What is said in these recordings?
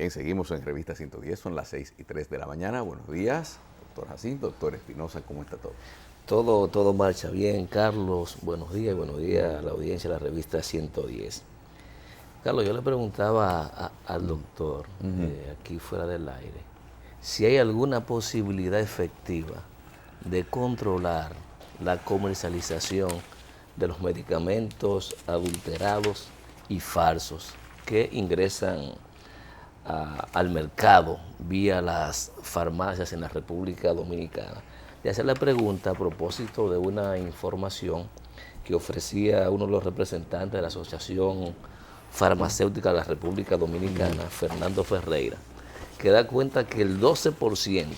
Bien, seguimos en Revista 110, son las 6:03 de la mañana. Buenos días, doctor Jacinto, doctor Espinosa, ¿cómo está todo? Todo marcha bien, Carlos. Buenos días a la audiencia de la Revista 110. Carlos, yo le preguntaba al doctor, aquí fuera del aire, si hay alguna posibilidad efectiva de controlar la comercialización de los medicamentos adulterados y falsos que ingresan al mercado vía las farmacias en la República Dominicana. De hacer la pregunta a propósito de una información que ofrecía uno de los representantes de la Asociación Farmacéutica de la República Dominicana, Fernando Ferreira, que da cuenta que el 12%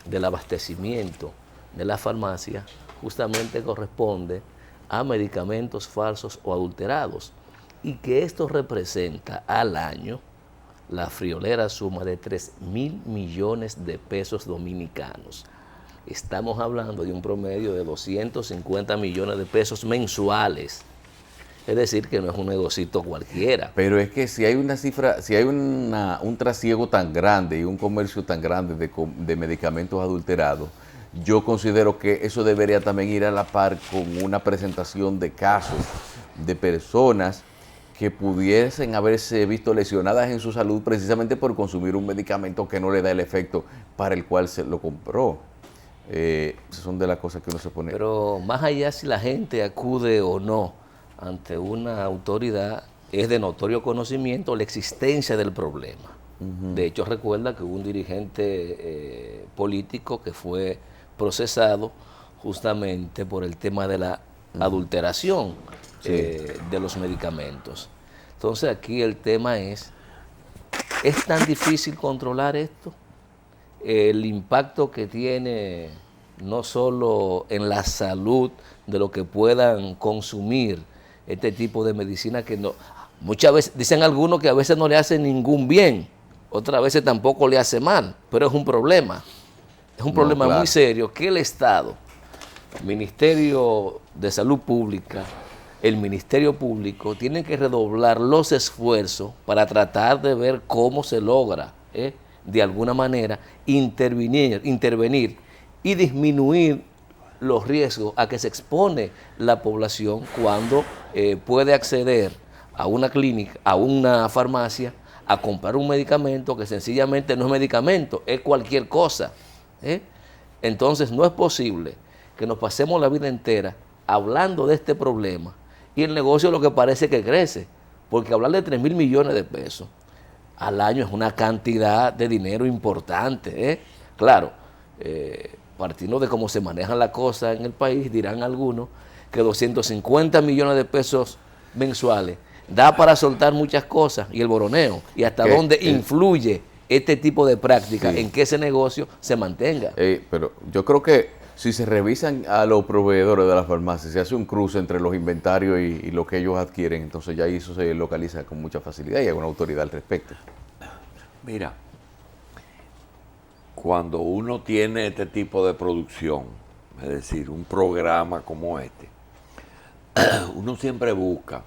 del abastecimiento de la farmacia justamente corresponde a medicamentos falsos o adulterados, y que esto representa al año la friolera suma de 3.000 millones de pesos dominicanos. Estamos hablando de un promedio de 250 millones de pesos mensuales. Es decir, que no es un negocito cualquiera. Pero es que si hay una cifra, si hay un trasiego tan grande y un comercio tan grande de medicamentos adulterados, yo considero que eso debería también ir a la par con una presentación de casos de personas que pudiesen haberse visto lesionadas en su salud precisamente por consumir un medicamento que no le da el efecto para el cual se lo compró. Son de las cosas que uno se pone. Pero más allá si la gente acude o no ante una autoridad, es de notorio conocimiento la existencia del problema. De hecho, recuerda que hubo un dirigente político que fue procesado justamente por el tema de la adulteración de los medicamentos. Entonces aquí el tema ¿es tan difícil controlar esto? El impacto que tiene no solo en la salud de lo que puedan consumir este tipo de medicina, que no, muchas veces dicen algunos que a veces no le hace ningún bien, otras veces tampoco le hace mal, pero es un problema claro, muy serio que el Estado, el Ministerio de Salud Pública, el Ministerio Público tienen que redoblar los esfuerzos para tratar de ver cómo se logra de alguna manera intervenir y disminuir los riesgos a que se expone la población cuando puede acceder a una clínica, a una farmacia, a comprar un medicamento que sencillamente no es medicamento, es cualquier cosa. Entonces no es posible que nos pasemos la vida entera hablando de este problema y el negocio lo que parece que crece, porque hablar de 3.000 millones de pesos al año es una cantidad de dinero importante. Claro, partiendo de cómo se manejan las cosas en el país, dirán algunos que 250 millones de pesos mensuales da para soltar muchas cosas y el boroneo, y hasta dónde influye este tipo de práctica en que ese negocio se mantenga. Pero yo creo que si se revisan a los proveedores de las farmacias, se hace un cruce entre los inventarios y lo que ellos adquieren, entonces ya eso se localiza con mucha facilidad y hay una autoridad al respecto. Mira, cuando uno tiene este tipo de producción, es decir, un programa como este, uno siempre busca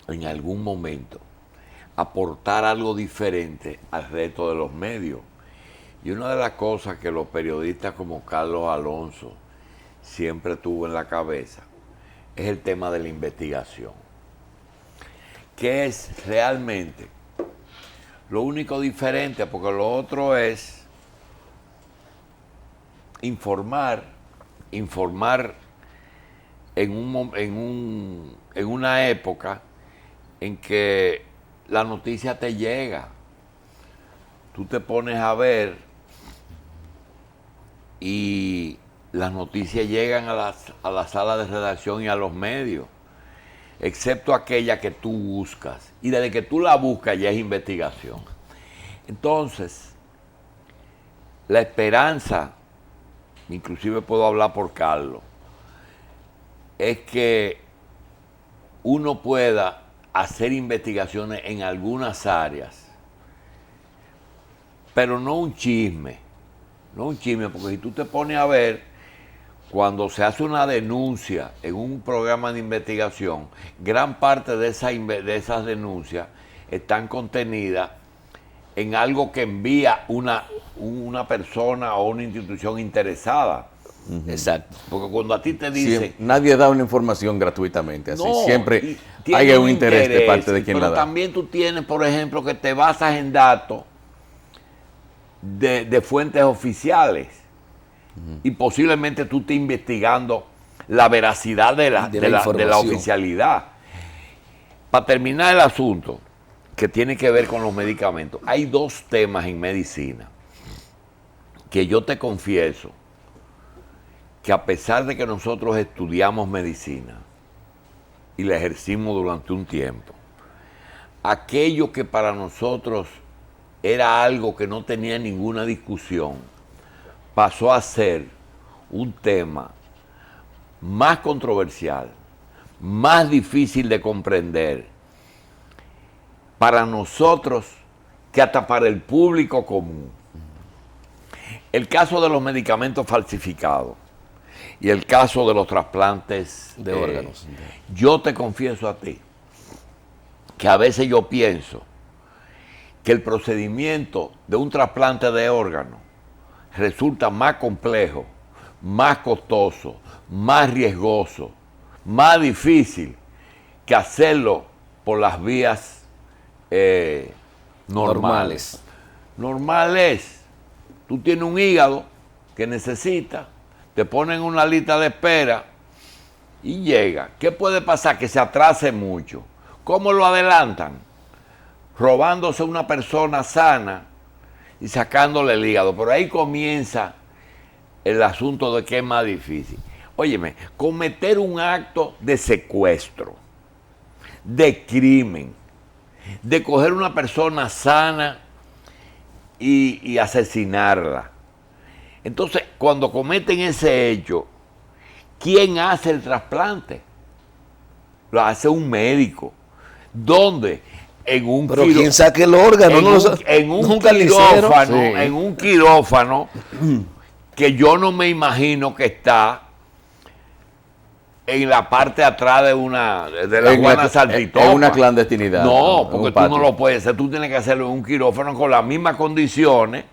en algún momento aportar algo diferente al resto de los medios. Y una de las cosas que los periodistas como Carlos Alonso siempre tuvo en la cabeza es el tema de la investigación. ¿Qué es realmente lo único diferente? Porque lo otro es informar en una época en que la noticia te llega. Tú te pones a ver y las noticias llegan a la sala de redacción y a los medios, excepto aquella que tú buscas. Y desde que tú la buscas ya es investigación. Entonces, la esperanza, inclusive puedo hablar por Carlos, es que uno pueda hacer investigaciones en algunas áreas, pero no un chisme, porque si tú te pones a ver, cuando se hace una denuncia en un programa de investigación, gran parte de esas denuncias están contenidas en algo que envía una persona o una institución interesada. Exacto. Porque cuando a ti te dicen... Nadie da una información gratuitamente, así No, siempre tiene hay un interés de parte de quien la pero da. también tú tienes, por ejemplo, que te basas en datos de fuentes oficiales y posiblemente tú estés investigando la veracidad de la información. oficialidad. Para terminar el asunto que tiene que ver con los medicamentos, hay dos temas en medicina que yo te confieso que a pesar de que nosotros estudiamos medicina y la ejercimos durante un tiempo, aquello que para nosotros era algo que no tenía ninguna discusión, pasó a ser un tema más controversial, más difícil de comprender para nosotros que hasta para el público común. El caso de los medicamentos falsificados y el caso de los trasplantes De órganos. Yo te confieso a ti que a veces yo pienso que el procedimiento de un trasplante de órgano resulta más complejo, más costoso, más riesgoso, más difícil que hacerlo por las vías normales. Normal es, tú tienes un hígado que necesitas, te ponen una lista de espera y llega. ¿Qué puede pasar? Que se atrase mucho. ¿Cómo lo adelantan? Robándose una persona sana y sacándole el hígado. Pero ahí comienza el asunto de que es más difícil. Óyeme, cometer un acto de secuestro, de crimen, de coger una persona sana y asesinarla. Entonces, cuando cometen ese hecho, ¿quién hace el trasplante? Lo hace un médico. ¿Dónde? En un Pero ¿quién saque el órgano? En un Nunca le quirófano, hicieron. Sí. en un quirófano que yo no me imagino que está en la parte de atrás de la Juana Saltitopa. En una clandestinidad. No, porque tú no lo puedes hacer. Tú tienes que hacerlo en un quirófano con las mismas condiciones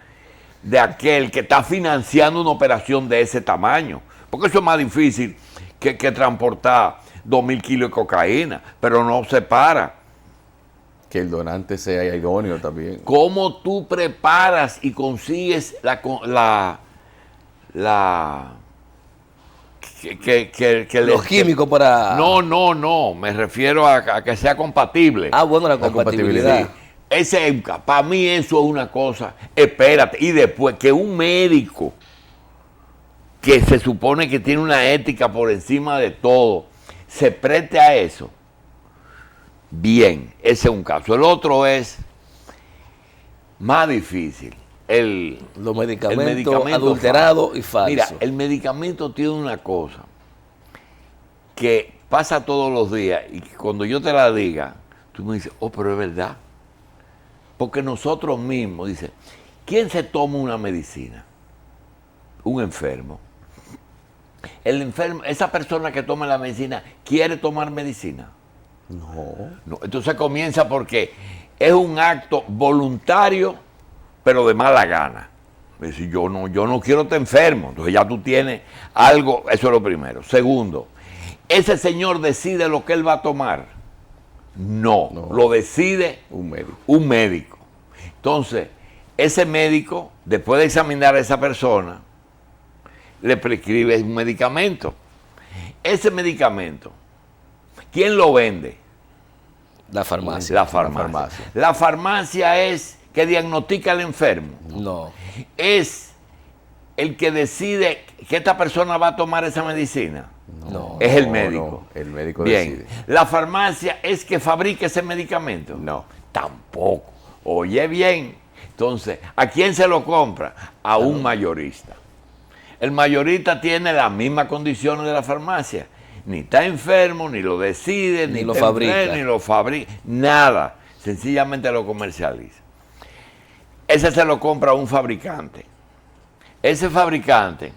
de aquel que está financiando una operación de ese tamaño. Porque eso es más difícil que transportar 2.000 kilos de cocaína, pero no se para. Que el donante sea idóneo también. ¿Cómo tú preparas y consigues los químicos para... No, me refiero a que sea compatible. Bueno, la compatibilidad. Sí. Para mí eso es una cosa, espérate, y después que un médico que se supone que tiene una ética por encima de todo, se preste a eso. Bien, ese es un caso. El otro es más difícil. Los medicamentos adulterados y falsos. Mira, el medicamento tiene una cosa que pasa todos los días y que cuando yo te la diga, tú me dices, pero es verdad. Porque nosotros mismos, dice, ¿quién se toma una medicina? Un enfermo. El enfermo, esa persona que toma la medicina, ¿quiere tomar medicina? No. Entonces comienza porque es un acto voluntario, pero de mala gana. Es decir, yo no quiero estar enfermo. Entonces ya tú tienes algo, eso es lo primero. Segundo, ¿ese señor decide lo que él va a tomar? No. Lo decide un médico. Entonces, ese médico, después de examinar a esa persona, le prescribe un medicamento. Ese medicamento, ¿quién lo vende? La farmacia. La farmacia es que diagnostica al enfermo. No. Es el que decide que esta persona va a tomar esa medicina. No. Es el médico. No, el médico Bien. decide. La farmacia es que fabrica ese medicamento. No. Tampoco. Oye bien. Entonces, ¿a quién se lo compra? A un mayorista. El mayorista tiene las mismas condiciones de la farmacia. Ni está enfermo, ni lo decide, ni lo fabrica. Ni lo fabrica. Nada. Sencillamente lo comercializa. Ese se lo compra a un fabricante. Ese fabricante,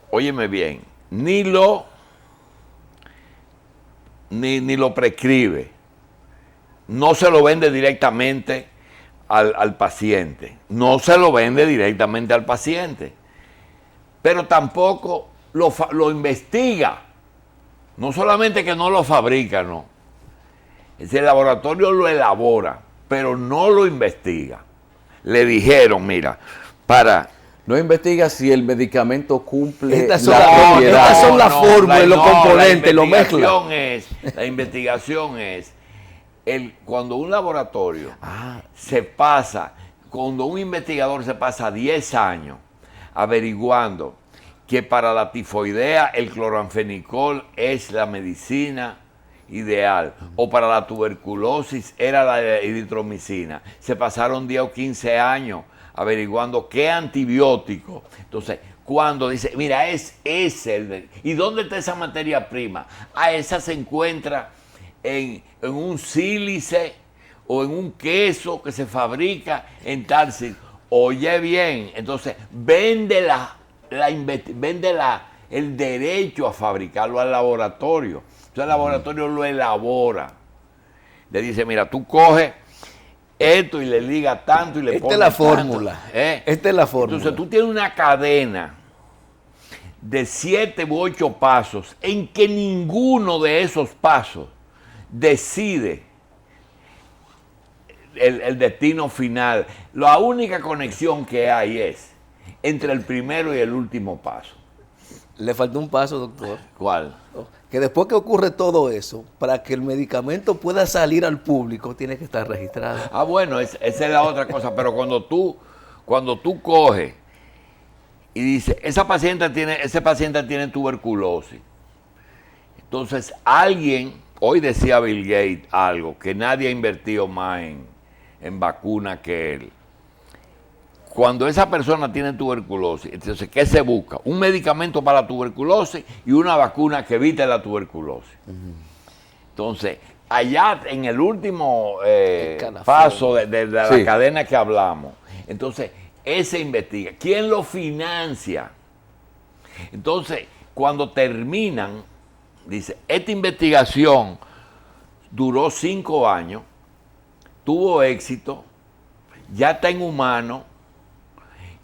óyeme bien, ni lo prescribe, no se lo vende directamente al paciente. No se lo vende directamente al paciente. Pero tampoco lo investiga. No solamente que no lo fabrica, no. El laboratorio lo elabora, pero no lo investiga. Le dijeron, mira, No investiga si el medicamento cumple Estas son la propiedad. estas son las fórmulas, los componentes, lo mezcla. La investigación es cuando un laboratorio cuando un investigador se pasa 10 años averiguando que para la tifoidea el cloranfenicol es la medicina ideal, o para la tuberculosis era la eritromicina. Se pasaron 10 o 15 años averiguando qué antibiótico. Entonces, cuando dice, mira, ¿y dónde está esa materia prima? Esa se encuentra en un sílice o en un queso que se fabrica en tal sitio. Oye bien, entonces vende el derecho a fabricarlo al laboratorio. Entonces el laboratorio lo elabora. Le dice, mira, tú coges esto y le ligas tanto y le pones Esta es la tanto. fórmula. Esta es la fórmula. Entonces tú tienes una cadena de 7 u 8 pasos en que ninguno de esos pasos decide el destino final. La única conexión que hay es entre el primero y el último paso. Le faltó un paso, doctor. ¿Cuál? Que después que ocurre todo eso, para que el medicamento pueda salir al público, tiene que estar registrado. Bueno, esa es la otra cosa. Pero cuando tú coges y dices, ese paciente tiene tuberculosis. Entonces, hoy decía Bill Gates algo, que nadie ha invertido más en vacuna que él. Cuando esa persona tiene tuberculosis, entonces, ¿qué se busca? Un medicamento para la tuberculosis y una vacuna que evite la tuberculosis. Entonces, allá en el último paso de la cadena que hablamos, entonces, ese investiga. ¿Quién lo financia? Entonces, cuando terminan, dice, esta investigación duró 5 años, tuvo éxito, ya está en humano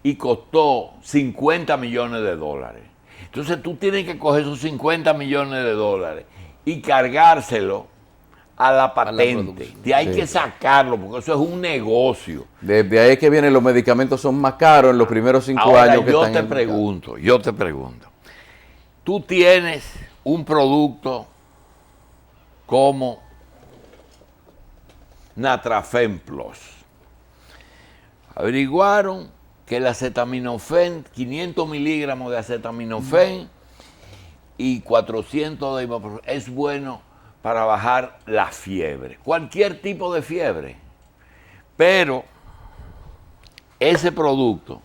y costó $50 millones. Entonces tú tienes que coger esos $50 millones y cargárselo a la patente. De ahí que sacarlo, porque eso es un negocio. Desde ahí es que vienen los medicamentos, son más caros en los primeros 5 años que están en el mercado. Yo te pregunto, tú tienes un producto como Natrafen Plus. Averiguaron que el acetaminofén, 500 miligramos de acetaminofén y 400 de ibuprofeno es bueno para bajar la fiebre, cualquier tipo de fiebre. Pero ese producto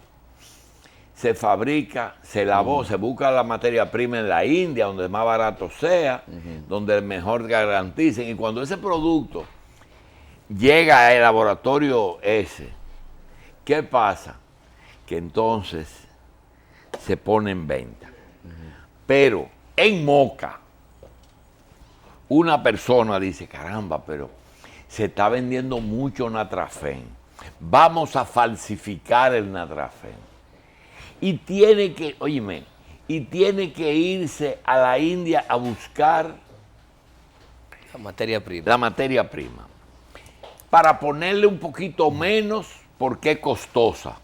se fabrica, se elabora, se busca la materia prima en la India, donde más barato sea, donde mejor garanticen. Y cuando ese producto llega al laboratorio ese, ¿qué pasa? Que entonces se pone en venta. Pero en Moca, una persona dice, caramba, pero se está vendiendo mucho Natrafen. Vamos a falsificar el Natrafen. Y tiene que irse a la India a buscar La materia prima. la materia prima. Para ponerle un poquito menos, porque es costosa.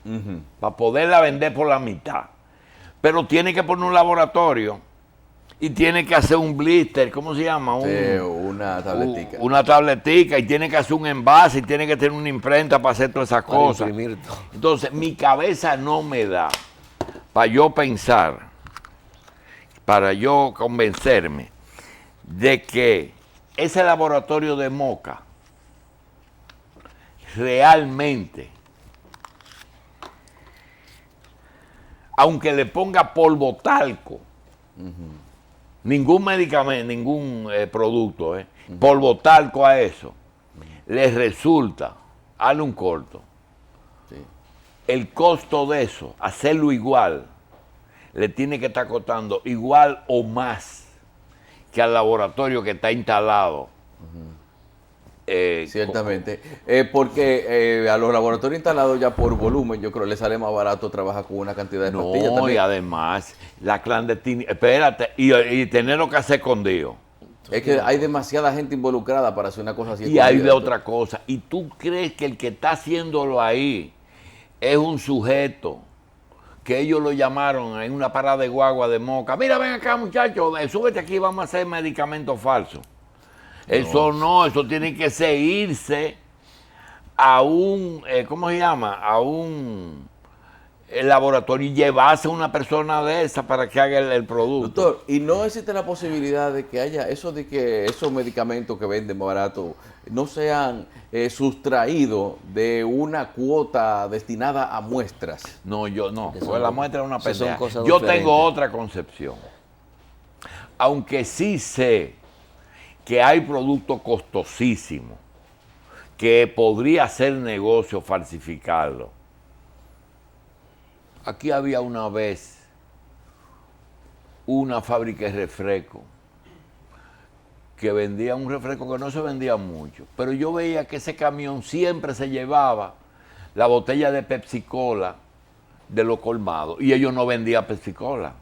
Para poderla vender por la mitad. Pero tiene que poner un laboratorio y tiene que hacer un blister, ¿cómo se llama? Una tabletica. Una tabletica, y tiene que hacer un envase y tiene que tener una imprenta para hacer todas esas cosas. Imprimir todo. Entonces, mi cabeza no me da para yo pensar, para yo convencerme de que ese laboratorio de Moca realmente, aunque le ponga polvo talco, ningún medicamento, ningún producto, polvo talco a eso, les resulta, hazle un corto. Sí. El costo de eso, hacerlo igual, le tiene que estar costando igual o más que al laboratorio que está instalado Ciertamente, porque a los laboratorios instalados ya por volumen, yo creo que les sale más barato trabajar con una cantidad de pastillas No, también. y además, la clandestinidad, espérate, y tenerlo que hacer escondido. Es que hay demasiada gente involucrada para hacer una cosa así. Y hay de escondida. otra cosa. ¿Y tú crees que el que está haciéndolo ahí es un sujeto que ellos lo llamaron en una parada de guagua de Moca? Mira, ven acá, muchacho, súbete aquí, vamos a hacer medicamentos falsos. Eso no, eso tiene que irse a un, ¿cómo se llama? A un laboratorio y llevarse a una persona de esa para que haga el producto. Doctor, ¿y no existe la posibilidad de que haya eso de que esos medicamentos que venden barato no sean sustraídos de una cuota destinada a muestras? No, yo no, Eso pues son la co- muestra es una eso son pendeja. cosas Yo diferentes. tengo otra concepción. Aunque sí sé que hay productos costosísimos que podría ser negocio falsificarlo. Aquí había una vez una fábrica de refresco que vendía un refresco que no se vendía mucho, pero yo veía que ese camión siempre se llevaba la botella de Pepsi Cola de los colmados y ellos no vendían Pepsi Cola.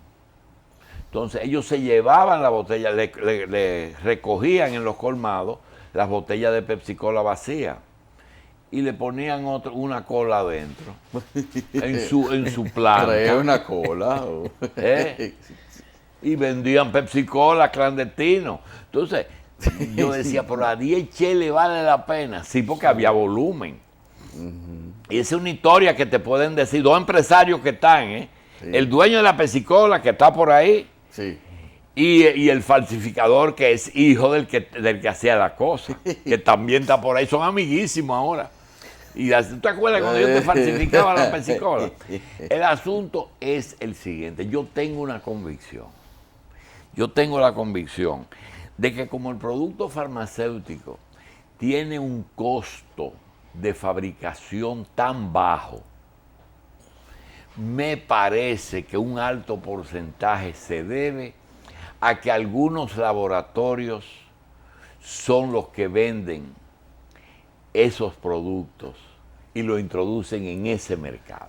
Entonces ellos se llevaban la botella, le recogían en los colmados las botellas de Pepsi Cola vacías y le ponían una cola adentro en su Trae planta. una cola. ¿Eh? Y vendían Pepsi Cola clandestino. Entonces, yo decía, pero a 10 cheles vale la pena. Sí, porque había volumen. Y esa es una historia que te pueden decir dos empresarios que están, Sí. el dueño de la Pepsi Cola que está por ahí Sí. y el falsificador que es hijo del que hacía la cosa, que también está por ahí. Son amiguísimos ahora. Y ¿tú te acuerdas cuando yo te falsificaba la Pepsi Cola? El asunto es el siguiente. Yo tengo una convicción. Yo tengo la convicción de que como el producto farmacéutico tiene un costo de fabricación tan bajo, me parece que un alto porcentaje se debe a que algunos laboratorios son los que venden esos productos y lo introducen en ese mercado.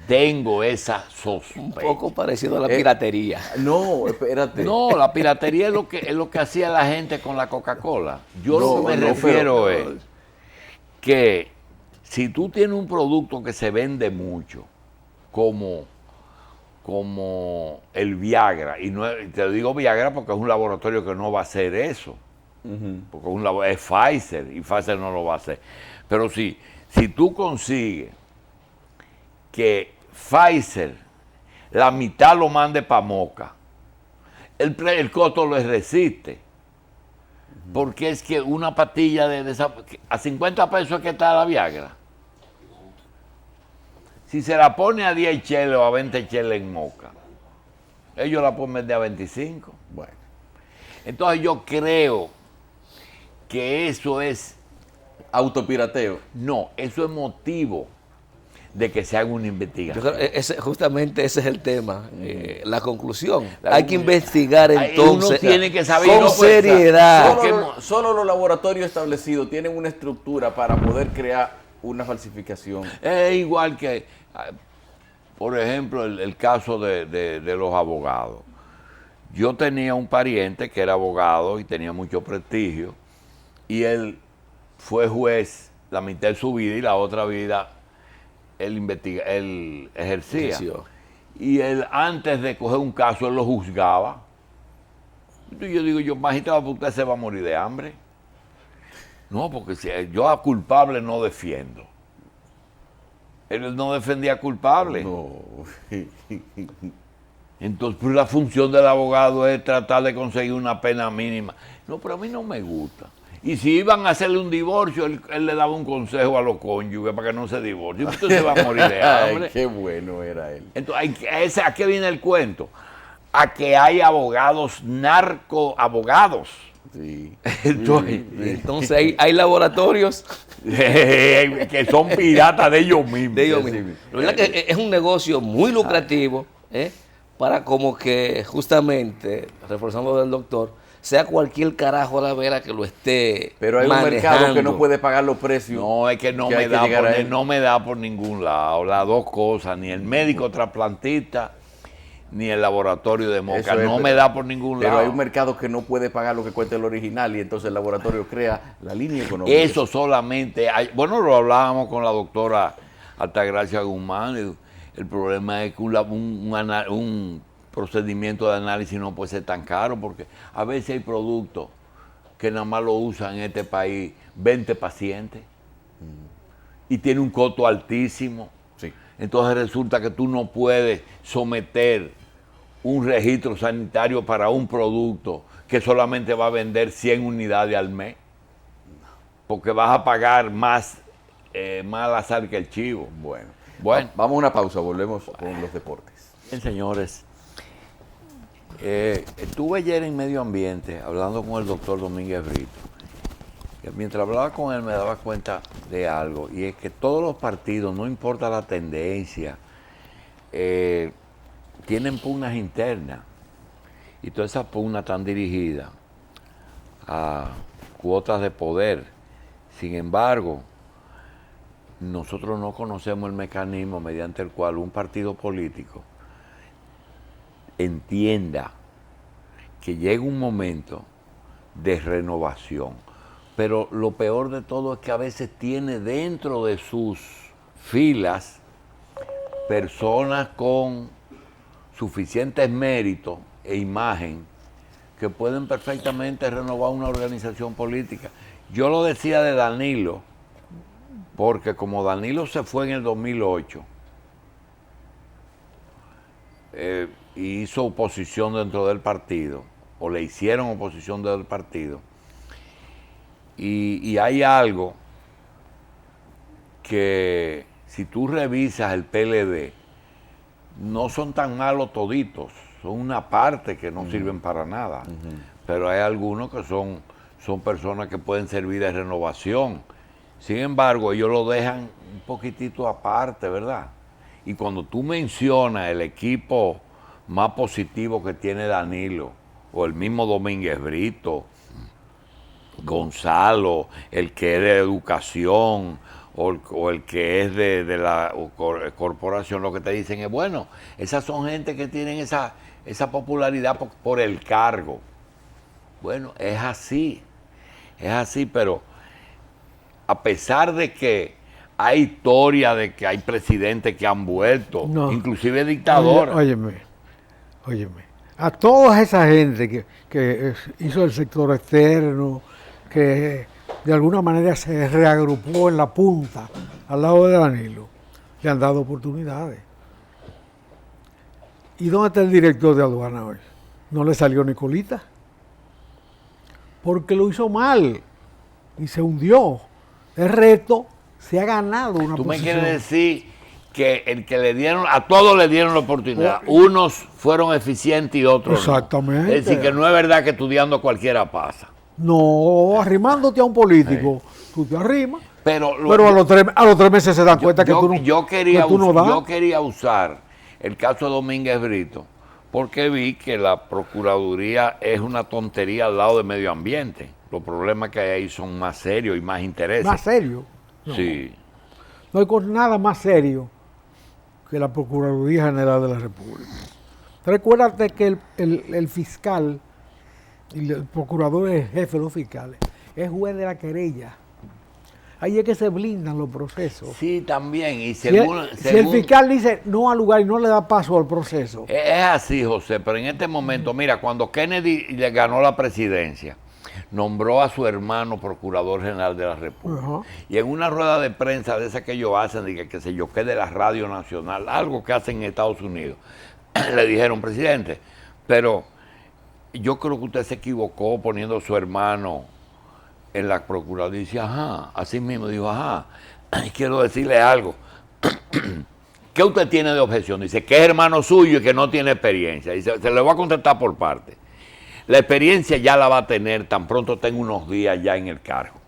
Tengo esa Un sospecha. poco parecido a la piratería. No, espérate. No, la piratería es lo que hacía la gente con la Coca-Cola. Yo lo que me No, refiero pero- es que si tú tienes un producto que se vende mucho, como el Viagra, y no te digo Viagra porque es un laboratorio que no va a hacer eso, porque es Pfizer y Pfizer no lo va a hacer. Pero si tú consigues que Pfizer la mitad lo mande para Moca, el costo lo resiste. Porque es que una pastilla de esa, a 50 pesos es que está la Viagra. Si se la pone a 10 cheles o a 20 cheles en Moca, ellos la pueden vender a 25. Bueno. Entonces yo creo que eso es, Autopirateo. no, eso es motivo de que se haga una Yo investigación. creo que justamente ese es el tema, la conclusión. La Hay que conclusión. investigar Uno entonces tiene que saber, con no puede estar- seriedad. Solo los laboratorios establecidos tienen una estructura para poder crear una falsificación. Es igual que, por ejemplo, el caso de los abogados. Yo tenía un pariente que era abogado y tenía mucho prestigio, y él fue juez la mitad de su vida y la otra vida él ejercía. Ejerció. Y él, antes de coger un caso, él lo juzgaba. Y yo digo, magistrado, usted se va a morir de hambre. No, porque si yo a culpable no defiendo. Él no defendía a culpable. No. Entonces, pues, la función del abogado es tratar de conseguir una pena mínima. No, pero a mí no me gusta. Y si iban a hacerle un divorcio, él le daba un consejo a los cónyuges para que no se divorcien. Usted se va a morir de hambre. Ay, qué bueno era él. Entonces, ¿a qué viene el cuento? A que hay abogados, narcoabogados. Sí. Entonces hay laboratorios que son piratas de ellos mismos. de ellos Sí, mismos. sí. La verdad que es un negocio muy lucrativo, para como que justamente, reforzando lo del doctor, sea cualquier carajo a la vera que lo esté Pero hay manejando. un mercado que no puede pagar los precios. No, es que no que me hay que da llegar a por, él. no me da por ningún lado. Las dos cosas, ni el médico trasplantista, ni el laboratorio de Moca. Eso es, No me pero- da por ningún Pero lado. hay un mercado que no puede pagar lo que cuesta el original y entonces el laboratorio crea la línea económica. Eso solamente hay. Bueno, lo hablábamos con la doctora Altagracia Guzmán. El problema es que un procedimiento de análisis no puede ser tan caro porque a veces hay productos que nada más lo usan en este país 20 pacientes y tiene un costo altísimo. Sí. Entonces resulta que tú no puedes someter un registro sanitario para un producto que solamente va a vender 100 unidades al mes. Porque vas a pagar más al azar que el chivo. Bueno. Bueno. Vamos a una pausa, volvemos con los deportes. Bien, señores. Estuve ayer en Medio Ambiente hablando con el doctor Domínguez Brito. Que mientras hablaba con él me daba cuenta de algo, y es que todos los partidos, no importa la tendencia, tienen pugnas internas. Y todas esas pugnas están dirigidas a cuotas de poder. Sin embargo, nosotros no conocemos el mecanismo mediante el cual un partido político entienda que llega un momento de renovación. Pero lo peor de todo es que a veces tiene dentro de sus filas personas con suficientes méritos e imagen que pueden perfectamente renovar una organización política. Yo lo decía de Danilo, porque como Danilo se fue en el 2008, y hizo oposición dentro del partido, o le hicieron oposición dentro del partido, y hay algo que si tú revisas el PLD, no son tan malos toditos, son una parte que no sirven para nada, pero hay algunos que son personas que pueden servir de renovación. Sin embargo, ellos lo dejan un poquitito aparte, ¿verdad? Y cuando tú mencionas el equipo más positivo que tiene Danilo, o el mismo Domínguez Brito, Gonzalo, el que es de educación, o el que es de la corporación, lo que te dicen es, bueno, esas son gente que tienen esa popularidad por el cargo. Bueno, es así, pero a pesar de que hay historia de que hay presidentes que han vuelto, No. inclusive dictadores. Óyeme. A toda esa gente que hizo el sector externo, que de alguna manera se reagrupó en la punta al lado de Danilo, le han dado oportunidades. ¿Y dónde está el director de aduana hoy? No le salió ni colita. Porque lo hizo mal y se hundió. El reto se ha ganado una Tú me posición. quieres decir que el que le dieron, a todos le dieron la oportunidad. Unos fueron eficientes y otros Exactamente. no. Es decir, que no es verdad que estudiando cualquiera pasa. No, arrimándote a un político, tú te arrimas. Pero Pero a los 3 meses se dan cuenta que tú no, yo quería que tú no das. yo quería usar el caso de Domínguez Brito porque vi que la Procuraduría es una tontería al lado de Medio Ambiente. Los problemas que hay ahí son más serios y más intereses. Más serio. No. Sí. No hay nada más serio que la Procuraduría General de la República. Recuérdate que el fiscal y el procurador es jefe de los fiscales, es juez de la querella. Ahí es que se blindan los procesos. Sí, también. Y Si el fiscal dice no al lugar y no le da paso al proceso. Es así, José, pero en este momento, mira, cuando Kennedy le ganó la presidencia, nombró a su hermano Procurador General de la República. Ajá. Y en una rueda de prensa de esa que ellos hacen, de que sé yo, que de la Radio Nacional, algo que hacen en Estados Unidos, le dijeron, presidente, pero yo creo que usted se equivocó poniendo a su hermano en la Procuraduría. Dice, ajá, así mismo dijo, ajá, quiero decirle algo. ¿Qué usted tiene de objeción? Dice que es hermano suyo y que no tiene experiencia. Dice, se le va a contestar por parte. La experiencia ya la va a tener tan pronto tenga unos días ya en el cargo.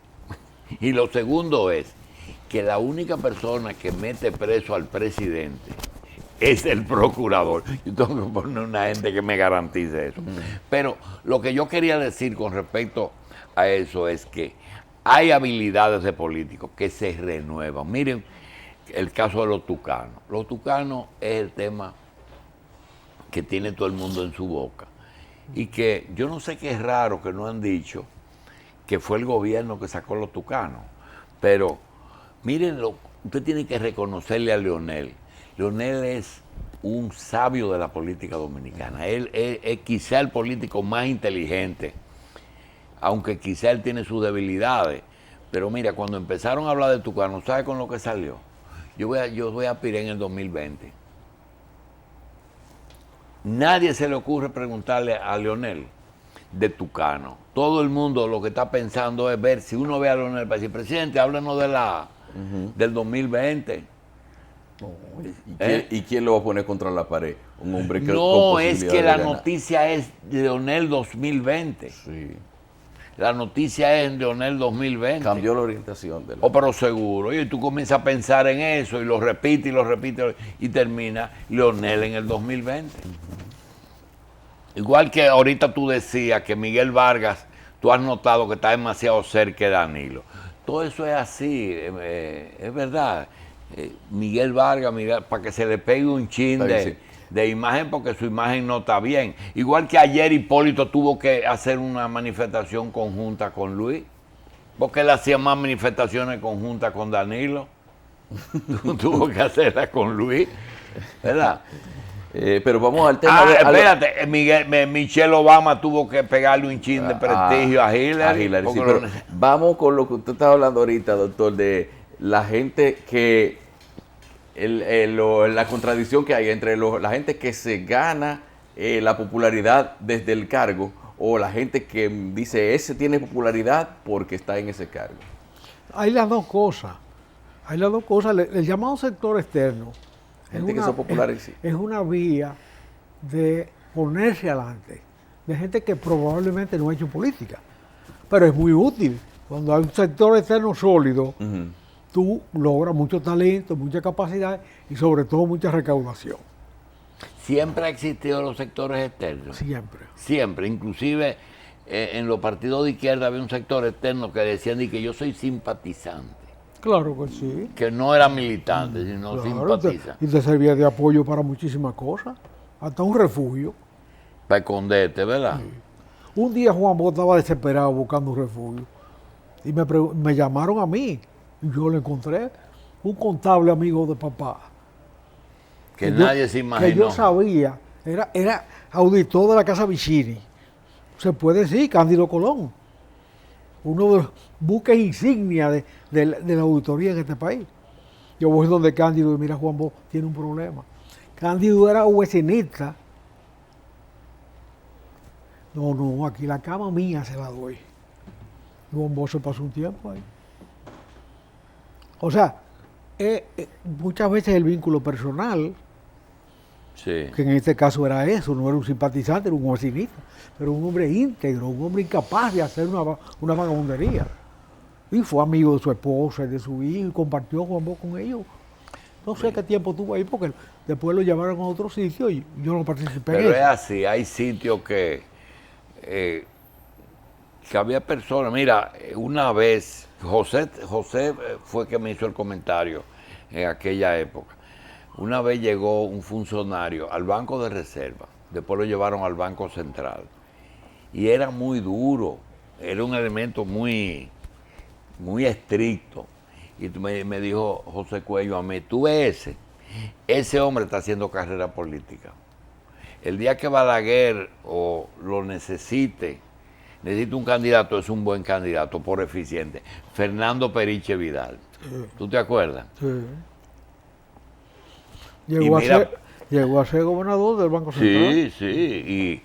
Y lo segundo es que la única persona que mete preso al presidente es el procurador. Yo tengo que poner una gente que me garantice eso. Pero lo que yo quería decir con respecto a eso es que hay habilidades de políticos que se renuevan. Miren el caso de los tucanos. Los tucanos es el tema que tiene todo el mundo en su boca. Y que yo no sé qué es raro que no han dicho que fue el gobierno que sacó los tucanos. Pero mírenlo, usted tiene que reconocerle a Leonel. Leonel es un sabio de la política dominicana. Él es quizá el político más inteligente, aunque quizá él tiene sus debilidades. Pero mira, cuando empezaron a hablar de tucanos, ¿sabe con lo que salió? Yo voy a aspirar en el 2020. Nadie se le ocurre preguntarle a Leonel de tucano. Todo el mundo lo que está pensando es ver si uno ve a Leonel para decir, presidente, háblanos de del 2020. ¿Y quién lo va a poner contra la pared? Un hombre que no, es que la noticia es Leonel 2020. Sí. La noticia es en Leonel 2020. Cambió la orientación de la... Oh, pero seguro. Y tú comienzas a pensar en eso y lo repite y termina Leonel en el 2020. Igual que ahorita tú decías que Miguel Vargas, tú has notado que está demasiado cerca de Danilo. Todo eso es así, es verdad. Miguel Vargas, para que se le pegue un chin de imagen, porque su imagen no está bien. Igual que ayer Hipólito tuvo que hacer una manifestación conjunta con Luis, porque él hacía más manifestaciones conjuntas con Danilo. Tuvo que hacerla con Luis, ¿verdad? Pero vamos al tema espérate, Michelle Obama tuvo que pegarle un chin de prestigio a Hillary. Sí, pero vamos con lo que usted estaba hablando ahorita, doctor, de la gente que, la contradicción que hay entre la gente que se gana la popularidad desde el cargo o la gente que dice ese tiene popularidad porque está en ese cargo. Hay las dos cosas. El llamado sector externo Gente que son populares, es una vía de ponerse adelante, de gente que probablemente no ha hecho política, pero es muy útil. Cuando hay un sector externo sólido, tú logras mucho talento, mucha capacidad y sobre todo mucha recaudación. Siempre ha existido los sectores externos. Siempre, inclusive en los partidos de izquierda había un sector externo que decían que yo soy simpatizante. Claro que sí. Que no era militante, sino simpatizante. Y te servía de apoyo para muchísimas cosas, hasta un refugio. Para esconderte, ¿verdad? Sí. Un día Juan Bosch estaba desesperado buscando un refugio y me llamaron a mí y yo lo encontré, un contable amigo de papá. Que nadie se imaginó. Que yo sabía, era auditor de la Casa Vicini. Se puede decir, Cándido Colón. Uno de los buques insignia de la auditoría en este país. Yo voy donde Cándido y mira, Juan Bosch tiene un problema. Cándido era huesinista. No, aquí la cama mía se la doy. Juan Bosch se pasó un tiempo ahí. O sea, muchas veces el vínculo personal, sí, que en este caso era eso, no era un simpatizante, era un huesinista, pero un hombre íntegro, un hombre incapaz de hacer una vagabundería. Y fue amigo de su esposa y de su hijo y compartió Juan Bosch con ellos. No sé qué tiempo tuvo ahí porque después lo llevaron a otro sitio y yo no participé en eso. Pero es así, hay sitios que había personas. Mira, una vez, José fue que me hizo el comentario en aquella época. Una vez llegó un funcionario al Banco de Reserva, después lo llevaron al Banco Central y era muy duro, era un elemento muy estricto. Y me dijo José Cuello a mí, tú ves ese hombre está haciendo carrera política. El día que Balaguer lo necesita un candidato, es un buen candidato por eficiente. Fernando Periche Vidal. Sí. ¿Tú te acuerdas? Sí. Llegó a ser gobernador del Banco Central. Sí.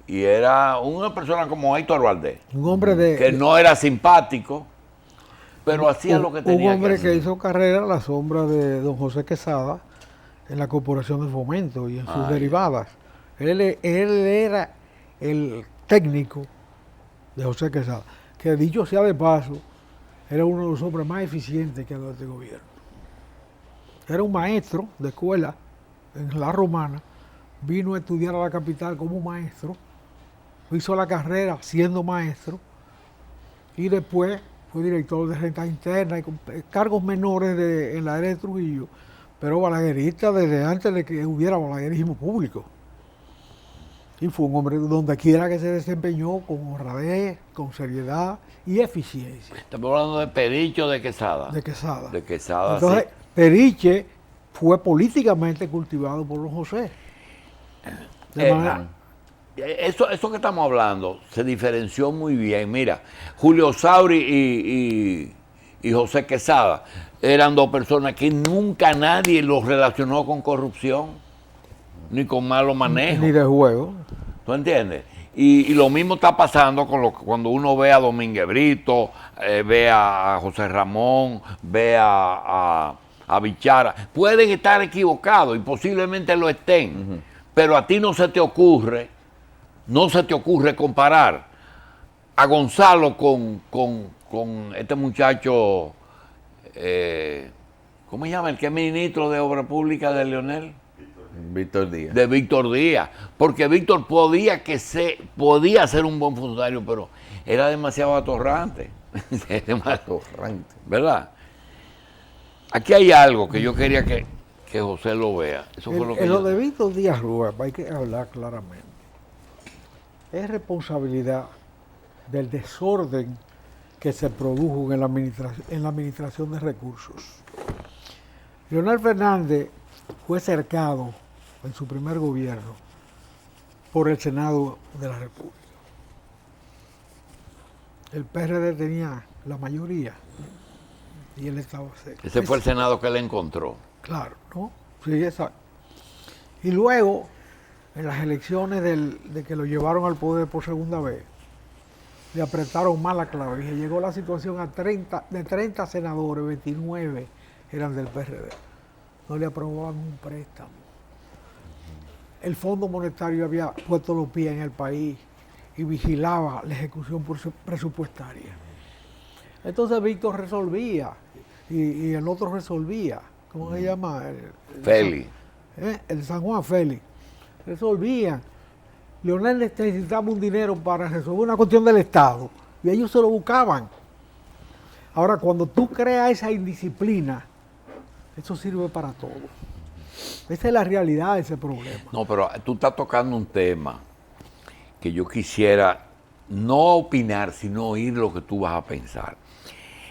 Y era una persona como Héctor Valdés. Un hombre que no era simpático, pero hacía lo que tenía que hacer. Un hombre que hizo carrera a la sombra de don José Quesada en la Corporación de Fomento y en sus derivadas. Él era el técnico de José Quesada, que dicho sea de paso, era uno de los hombres más eficientes que ha dado este gobierno. Era un maestro de escuela en la Romana, vino a estudiar a la capital como maestro, hizo la carrera siendo maestro y después fue director de renta interna y con cargos menores en la área de Trujillo, pero balaguerista desde antes de que hubiera balaguerismo público. Y fue un hombre donde quiera que se desempeñó con honradez, con seriedad y eficiencia. Estamos hablando de Pericho de Quesada. De Quesada. De Quesada, Entonces, sí. Periche fue políticamente cultivado por don José. De manera- Eso que estamos hablando se diferenció muy bien. Mira, Julio Sauri y José Quesada eran dos personas que nunca nadie los relacionó con corrupción ni con malo manejo. Ni de juego. ¿Tú entiendes? Y lo mismo está pasando cuando uno ve a Domínguez Brito, ve a José Ramón, ve a Bichara. Pueden estar equivocados y posiblemente lo estén, pero a ti no se te ocurre comparar a Gonzalo con este muchacho, ¿cómo se llama? El que es ministro de Obra Pública de Leonel. Víctor Díaz. De Víctor Díaz, porque Víctor podía ser un buen funcionario, pero era demasiado atorrante. Atorrante. ¿Verdad? Aquí hay algo que yo quería que José lo vea. Eso fue lo que En yo- lo de Víctor Díaz Rúa, hay que hablar claramente. Es responsabilidad del desorden que se produjo en la administración de recursos. Leonel Fernández fue cercado en su primer gobierno por el Senado de la República. El PRD tenía la mayoría y él estaba cerca. Ese fue el Senado que le encontró. Claro, ¿no? Sí, exacto. Y luego, en las elecciones de que lo llevaron al poder por segunda vez, le apretaron más la clave y llegó la situación de 30 senadores, 29 eran del PRD. No le aprobaban un préstamo. El Fondo Monetario había puesto los pies en el país y vigilaba la ejecución presupuestaria. Entonces Víctor resolvía y el otro resolvía. ¿Cómo se llama? Félix. El San Juan Félix. Resolvían. Leonel necesitaba un dinero para resolver una cuestión del Estado y ellos se lo buscaban. Ahora, cuando tú creas esa indisciplina, eso sirve para todo. Esa es la realidad de ese problema. No, pero tú estás tocando un tema que yo quisiera no opinar, sino oír lo que tú vas a pensar.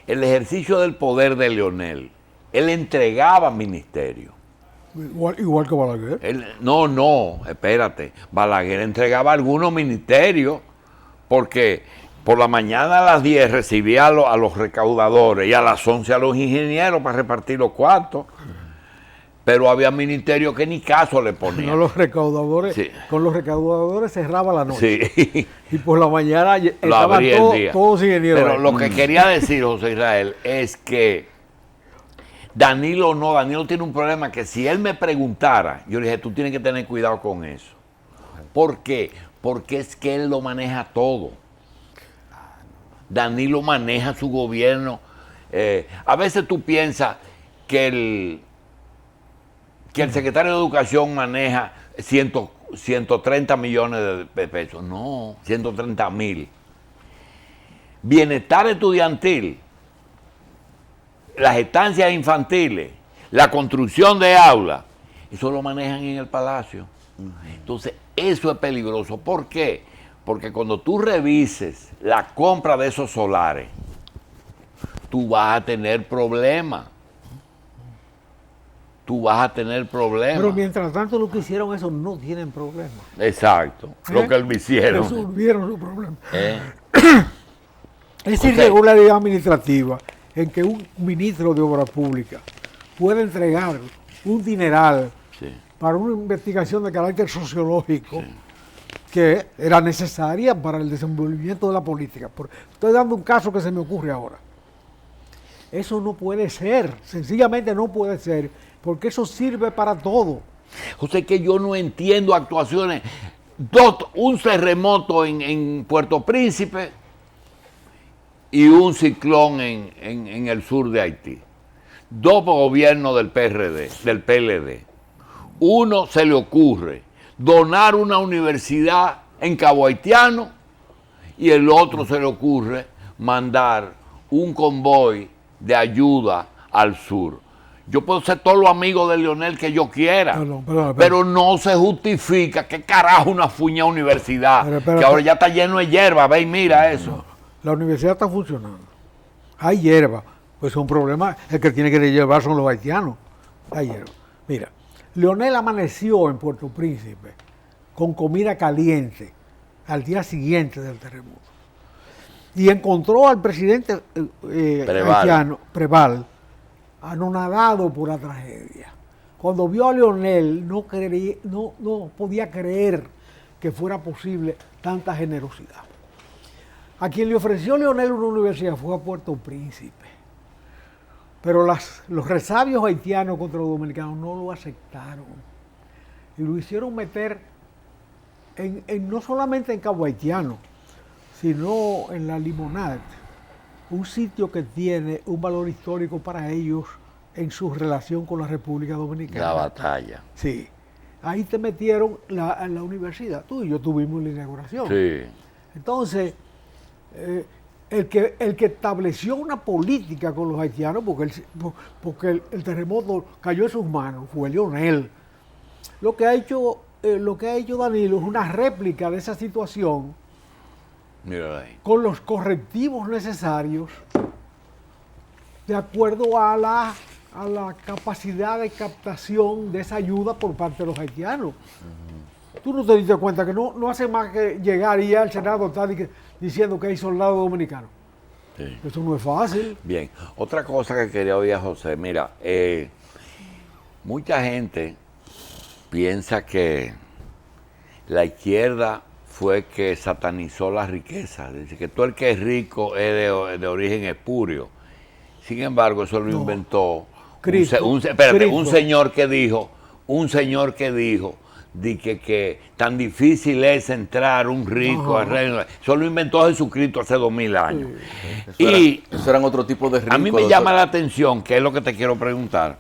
El ejercicio del poder de Leonel, él entregaba ministerio. Igual que Balaguer. No, espérate. Balaguer entregaba algunos ministerios porque por la mañana a las 10 recibía a los recaudadores y a las 11 a los ingenieros para repartir los cuartos. Pero había ministerios que ni caso le ponían. No, los recaudadores, Sí. con los recaudadores cerraba la noche. Sí. Y por la mañana Lo estaban abría el día. todos ingenieros. Pero ahí. lo que quería decir, José Israel, es que Danilo tiene un problema que si él me preguntara, yo le dije, tú tienes que tener cuidado con eso. ¿Por qué? Porque es que él lo maneja todo. Danilo maneja su gobierno. A veces tú piensas que el secretario de Educación maneja 130 millones de pesos. No, 130,000. Bienestar estudiantil, las estancias infantiles, la construcción de aulas, eso lo manejan en el Palacio. Entonces, eso es peligroso. ¿Por qué? Porque cuando tú revises la compra de esos solares, tú vas a tener problemas. Tú vas a tener problemas. Pero mientras tanto, los que hicieron eso no tienen problema. Exacto, lo que él me hicieron. Resolvieron su problema. ¿Eh? Esa irregularidad administrativa en que un ministro de Obras Públicas puede entregar un dineral Sí. para una investigación de carácter sociológico que era necesaria para el desenvolvimiento de la política. Estoy dando un caso que se me ocurre ahora. Eso no puede ser, sencillamente no puede ser, porque eso sirve para todo. José, que yo no entiendo actuaciones. Un terremoto en Puerto Príncipe y un ciclón en el sur de Haití. Dos gobiernos del PRD, del PLD. uno se le ocurre donar una universidad en Cabo Haitiano y el otro se le ocurre mandar un convoy de ayuda al sur. Yo puedo ser todos los amigos de Leonel que yo quiera, pero no se justifica que carajo una fuña universidad, que ahora ya está lleno de hierba, ve y mira eso. No, la universidad está funcionando. Hay hierba, pues es un problema, el que tiene que llevar son los haitianos. Hay hierba. Mira, Leonel amaneció en Puerto Príncipe con comida caliente al día siguiente del terremoto. Y encontró al presidente haitiano, Preval, anonadado por la tragedia. Cuando vio a Leonel, no podía creer que fuera posible tanta generosidad. A quien le ofreció Leonel una universidad fue a Puerto Príncipe. Pero los resabios haitianos contra los dominicanos no lo aceptaron. Y lo hicieron meter no solamente en Cabo Haitiano, sino en La Limonade, un sitio que tiene un valor histórico para ellos en su relación con la República Dominicana. La batalla. Sí. Ahí te metieron en la universidad. Tú y yo tuvimos la inauguración. Sí. Entonces, el que estableció una política con los haitianos, porque el terremoto cayó en sus manos, fue Leonel. Lo que ha hecho Danilo es una réplica de esa situación. Mira ahí. Con los correctivos necesarios de acuerdo a la capacidad de captación de esa ayuda por parte de los haitianos. Tú no te diste cuenta que no hace más que llegar y ya el Senado está diciendo que hay soldados dominicanos. Sí. Eso no es fácil. Bien, otra cosa que quería oír a José, mira, mucha gente piensa que la izquierda fue que satanizó la riqueza, dice que todo el que es rico es de origen espurio. Sin embargo, eso lo inventó Cristo. un señor que dijo que tan difícil es entrar un rico al reino. Eso lo inventó Jesucristo hace 2000 años. Sí. Eso eran otro tipo de ricos. A mí me llama la atención, que es lo que te quiero preguntar,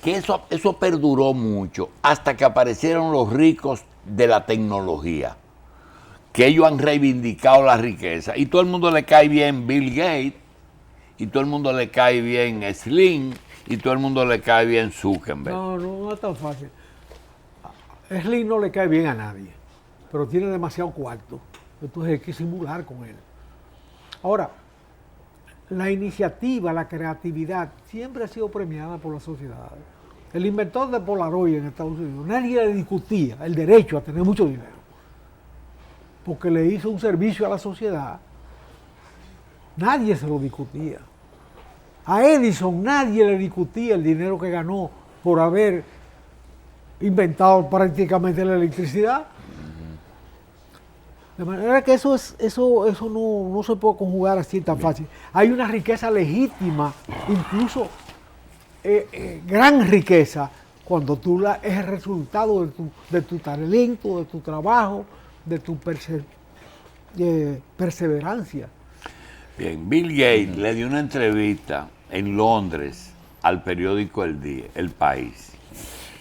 que eso perduró mucho hasta que aparecieron los ricos de la tecnología, que ellos han reivindicado la riqueza. Y todo el mundo le cae bien Bill Gates, y todo el mundo le cae bien Slim, y todo el mundo le cae bien Zuckerberg. No es tan fácil. Slim no le cae bien a nadie, pero tiene demasiado cuarto. Entonces hay que simular con él. Ahora, la iniciativa, la creatividad, siempre ha sido premiada por la sociedad. El inventor de Polaroid en Estados Unidos, nadie le discutía el derecho a tener mucho dinero, porque le hizo un servicio a la sociedad. Nadie se lo discutía. A Edison nadie le discutía el dinero que ganó por haber inventado prácticamente la electricidad. De manera que eso no se puede conjugar así tan fácil. Hay una riqueza legítima, incluso gran riqueza, cuando es el resultado de tu talento, de tu trabajo, de tu perseverancia. Bien, Bill Gates le dio una entrevista en Londres al periódico El País.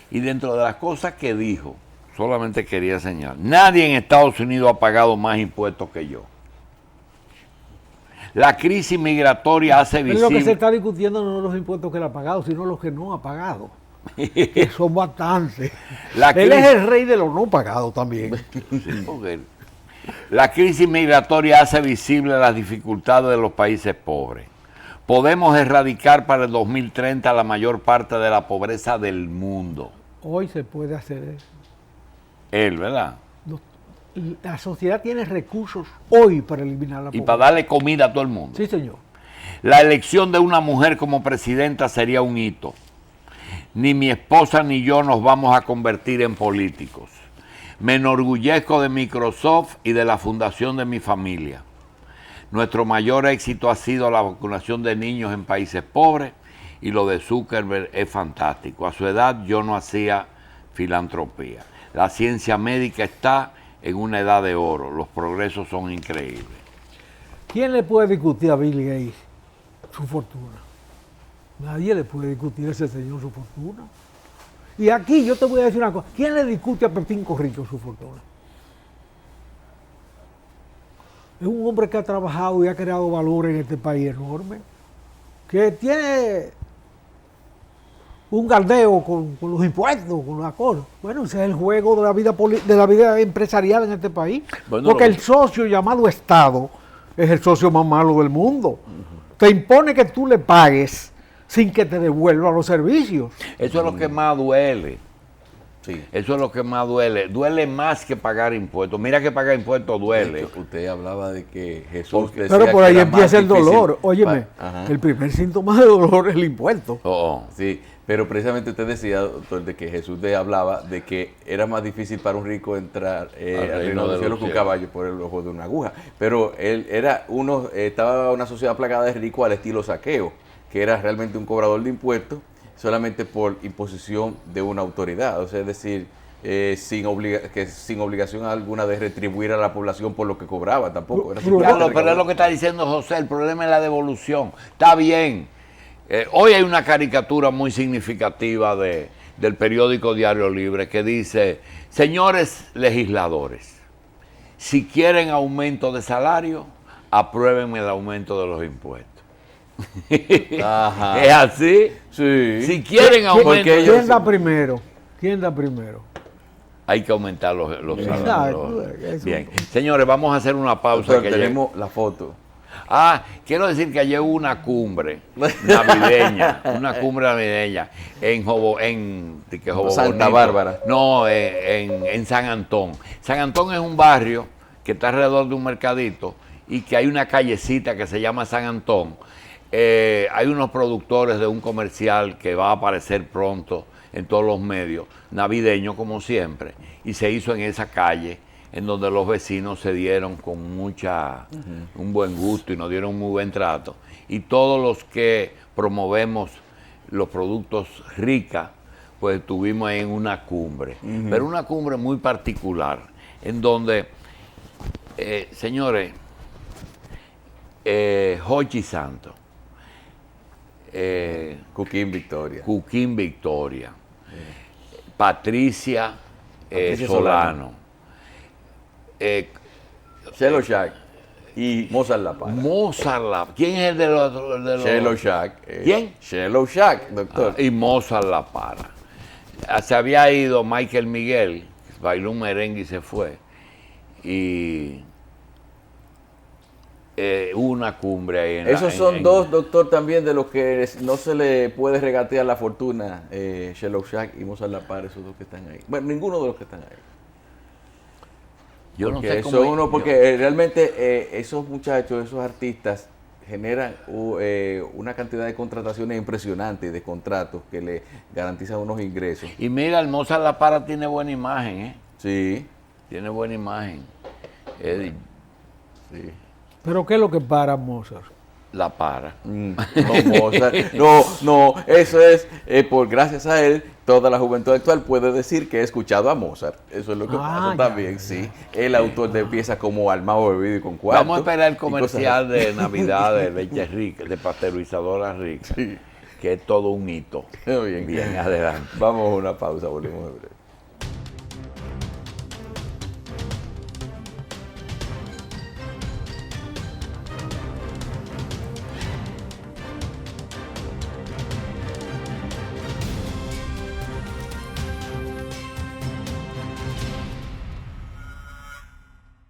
Y dentro de las cosas que dijo, solamente quería señalar, nadie en Estados Unidos ha pagado más impuestos que yo. La crisis migratoria hace visible... Lo que se está discutiendo no son los impuestos que él ha pagado, sino los que no ha pagado. Que son bastantes. Él es el rey de los no pagados también. Sí, porque la crisis migratoria hace visible las dificultades de los países pobres. Podemos erradicar para el 2030 la mayor parte de la pobreza del mundo. Hoy se puede hacer eso. ¿Verdad? La sociedad tiene recursos hoy para eliminar la pobreza. Y para darle comida a todo el mundo. Sí, señor. La elección de una mujer como presidenta sería un hito. Ni mi esposa ni yo nos vamos a convertir en políticos. Me enorgullezco de Microsoft y de la fundación de mi familia. Nuestro mayor éxito ha sido la vacunación de niños en países pobres y lo de Zuckerberg es fantástico. A su edad yo no hacía filantropía. La ciencia médica está en una edad de oro. Los progresos son increíbles. ¿Quién le puede discutir a Bill Gates su fortuna? Nadie le puede discutir a ese señor su fortuna. Y aquí yo te voy a decir una cosa. ¿Quién le discute a Pepín Corrillo su fortuna? Es un hombre que ha trabajado y ha creado valor en este país enorme, que tiene un galdeo con los impuestos, con las cosas. Bueno, ese es el juego de la vida empresarial en este país. Bueno, porque el socio llamado Estado es el socio más malo del mundo. Te impone que tú le pagues sin que te devuelva los servicios. Eso es lo que más duele. Sí. Eso es lo que más duele. Duele más que pagar impuestos. Mira que pagar impuestos duele. De hecho, usted hablaba de que Jesús decía Pero por que ahí era más empieza el difícil dolor. Óyeme, Ajá. el primer síntoma de dolor es el impuesto. Oh, Sí, pero precisamente usted decía, doctor, de que Jesús hablaba de que era más difícil para un rico entrar al reino de los cielos que un caballo por el ojo de una aguja. Pero él estaba una sociedad plagada de ricos al estilo Saqueo, que era realmente un cobrador de impuestos solamente por imposición de una autoridad. O sea, es decir, sin obligación alguna de retribuir a la población por lo que cobraba tampoco. Era Carlos, pero es lo que está diciendo José, el problema es la devolución. Está bien. Hoy hay una caricatura muy significativa del periódico Diario Libre que dice, señores legisladores, si quieren aumento de salario, apruébenme el aumento de los impuestos. Ajá. ¿Es así? Sí. Si quieren aumento, ¿Quién da primero? ¿Quién da primero? hay que aumentar los Exacto, salarios. eso. Bien. Señores, vamos a hacer una pausa. Doctor, que tenemos la foto. Quiero decir que ayer hubo una cumbre navideña, en Santa Bárbara. No, en San Antón. San Antón es un barrio que está alrededor de un mercadito y que hay una callecita que se llama San Antón. Hay unos productores de un comercial que va a aparecer pronto en todos los medios, navideño como siempre, y se hizo en esa calle, en donde los vecinos se dieron con un buen gusto y nos dieron un muy buen trato. Y todos los que promovemos los productos Rica, pues estuvimos ahí en una cumbre, pero una cumbre muy particular, en donde, señores, Jochi Santos, Cuquín Victoria. Cuquín Victoria, Patricia Patricia Solano, Shelo Shack y Mozart La Para. ¿Quién es el de los Shelo Shack. ¿Quién? Shelo Shack, doctor. Y Mozart La Para. Se había ido Michael Miguel, bailó un merengue y se fue. Y hubo una cumbre ahí en Esos son dos, doctor, también de los que no se le puede regatear la fortuna, Shelo Shack y Mozart La Para, esos dos que están ahí. Bueno, ninguno de los que están ahí. Yo no Porque sé cómo. realmente esos muchachos, esos artistas, generan una cantidad de contrataciones impresionantes, de contratos que le garantizan unos ingresos. Y mira, el Mozart La Para tiene buena imagen, ¿eh? Sí, Tiene buena imagen. sí. ¿Pero qué es lo que para Mozart? La Para. No, Mozart. No, eso es, gracias a él, toda la juventud actual puede decir que he escuchado a Mozart. Eso es lo que pasa también, sí. El autor de piezas como Almao bebido y con cuarto. Vamos a esperar el comercial de Navidad de leche rica, de pasteurizadora rica, que es todo un hito. Bien, Bien, adelante. Vamos a una pausa, volvemos en breve.